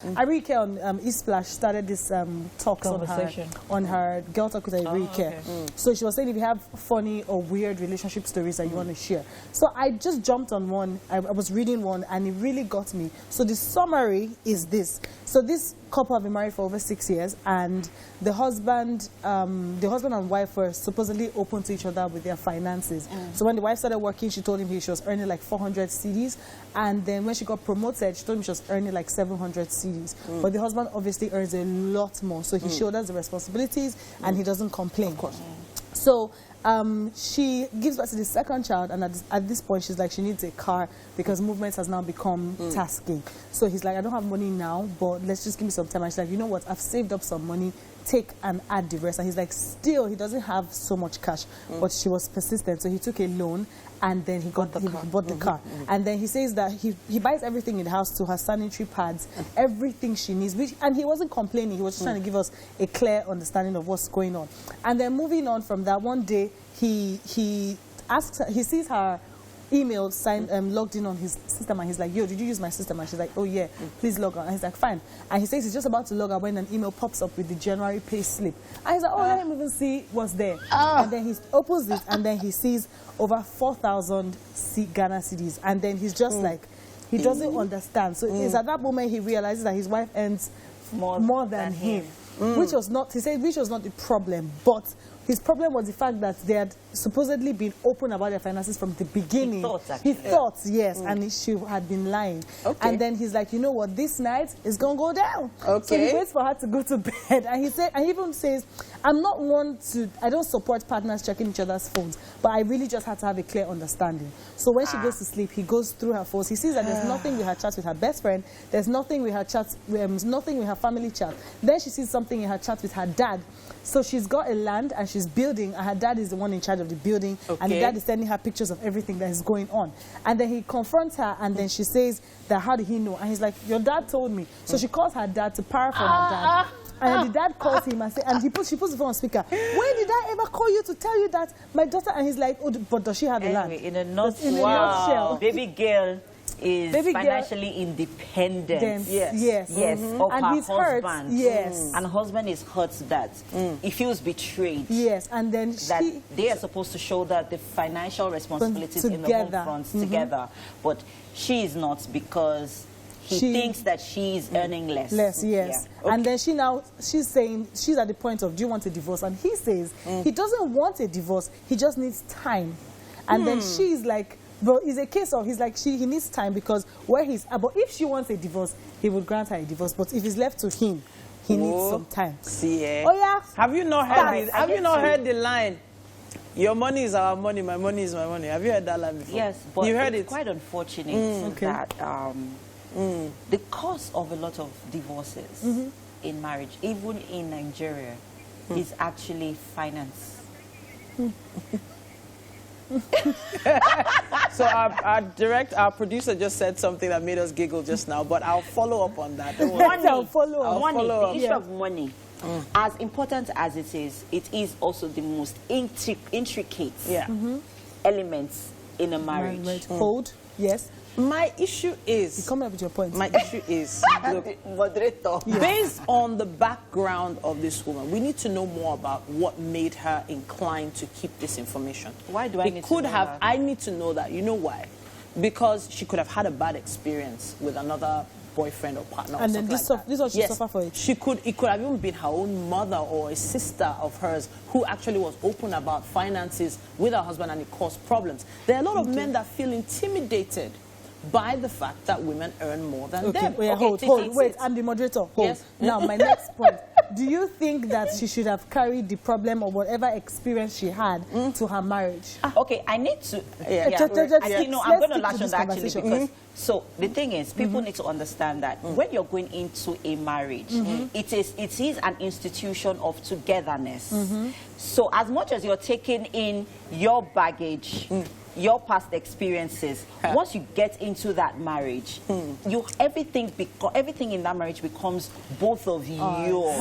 Arike on East Splash started this talks on her Girl Talk with Arike. Okay. So she was saying if you have funny or weird relationship stories that you want to share. So I just jumped on one. I was reading one and it really got me. So the summary is this. So this couple have been married for over 6 years, and the husband and wife were supposedly open to each other with their finances. So when the wife started working, she told him she was earning like 400 CDs, and then when she got promoted, she told him she was earning like 700 CDs. But the husband obviously earns a lot more, so he shoulders the responsibilities and he doesn't complain. Of course. So she gives birth to the second child, and at this point she's like she needs a car because movement has now become tasking. So he's like, I don't have money now, but let's just give me some time. And she's like, you know what, I've saved up some money, take and add the rest. And he's like, still he doesn't have so much cash, but she was persistent, so he took a loan and then he bought the car. And then he says that he buys everything in the house, to her sanitary pads, everything she needs, and he wasn't complaining, he was just trying to give us a clear understanding of what's going on. And then moving on from that, one day he asks her, he sees her email logged in on his system, and he's like, yo, did you use my system? And she's like, oh yeah, please log on. And he's like, fine. And he says he's just about to log on when an email pops up with the January pay slip. And he's like, oh, let him even see what's there. And then he opens it, and then he sees over 4,000 Ghana cedis. And then he's just like, he doesn't understand. So it's at that moment he realizes that his wife earns more than him. Which was not, he said, which was not the problem, but his problem was the fact that they had supposedly been open about their finances from the beginning. He thought, yes, and she had been lying. And then he's like, you know what, this night is going to go down. So he waits for her to go to bed. And he said, and he even says, I'm not one to, I don't support partners checking each other's phones, but I really just had to have a clear understanding. So when she goes to sleep, he goes through her phones. He sees that there's nothing with her chat with her best friend. There's nothing with her chat, nothing with her family chat. Then she sees something in her chat with her dad. So she's got a land and she's building, and her dad is the one in charge of the building, and the dad is sending her pictures of everything that is going on. And then he confronts her, and then she says that, how did he know? And he's like, your dad told me. So she calls her dad to para for her dad. And the dad calls him and, she puts the phone on speaker. When did I ever call you to tell you that my daughter? And he's like, oh, but does she have a land? In a nutshell, baby girl is financially independent. Yes. Of and her he's husband. Hurt. Yes. And husband is hurt that he feels betrayed. Yes, and then that they are supposed to shoulder the financial responsibilities in the home front together, but she is not, because he thinks that she's earning less. And then she's saying, she's at the point of, do you want a divorce? And he says he doesn't want a divorce, he just needs time. And then she's like, but it's a case of, he's like, he needs time, because where he's, but if she wants a divorce, he would grant her a divorce. But if it's left to him, he needs some time. See, Oh yeah. Have you not heard this? Have you not heard the line? Your money is our money, my money is my money. Have you heard that line before? Yes, but you heard it's quite unfortunate that the cause of a lot of divorces in marriage, even in Nigeria, is actually finance. So our producer just said something that made us giggle just now, but I'll follow up on that. I'll follow up. The issue of money, as important as it is also the most intricate elements in a marriage. Hold, yes. My issue is... You come up with your point. My issue is... Look, moderator. Based on the background of this woman, we need to know more about what made her inclined to keep this information. Why do I need to know that? I need to know that. You know why? Because she could have had a bad experience with another boyfriend or partner, and then this one should suffer for it. It could have even been her own mother or a sister of hers who actually was open about finances with her husband, and it caused problems. There are a lot of men that feel intimidated by the fact that women earn more than them. Wait, I'm the moderator. Yes. Now, my next point. Do you think that she should have carried the problem or whatever experience she had to her marriage? Okay, I need to... I'm going to latch on that actually, because... So, the thing is, people need to understand that when you're going into a marriage, it is an institution of togetherness. So, as much as you're taking in your baggage, your past experiences, once you get into that marriage, everything in that marriage becomes both of yours.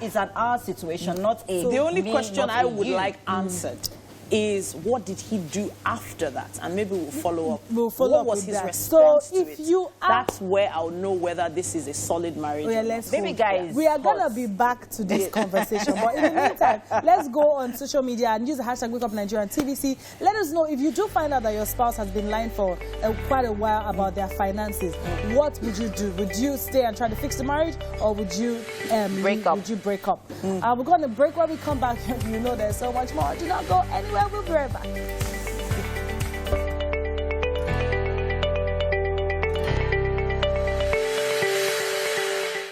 It's an our situation, not a The only question I would like answered is what did he do after that? And maybe we'll follow up. What was his that. response so to if it? You are, that's where I'll know whether this is a solid marriage. yeah, let's Baby guys, we are going to be back to this conversation. But in the meantime, let's go on social media and use the hashtag #WakeUpNigeria and TVC. Let us know if you do find out that your spouse has been lying for quite a while about their finances. What would you do? Would you stay and try to fix the marriage, or would you break up? Would you break up? We're going to break. When we come back, you know there's so much more. Do not go anywhere. We'll be right back.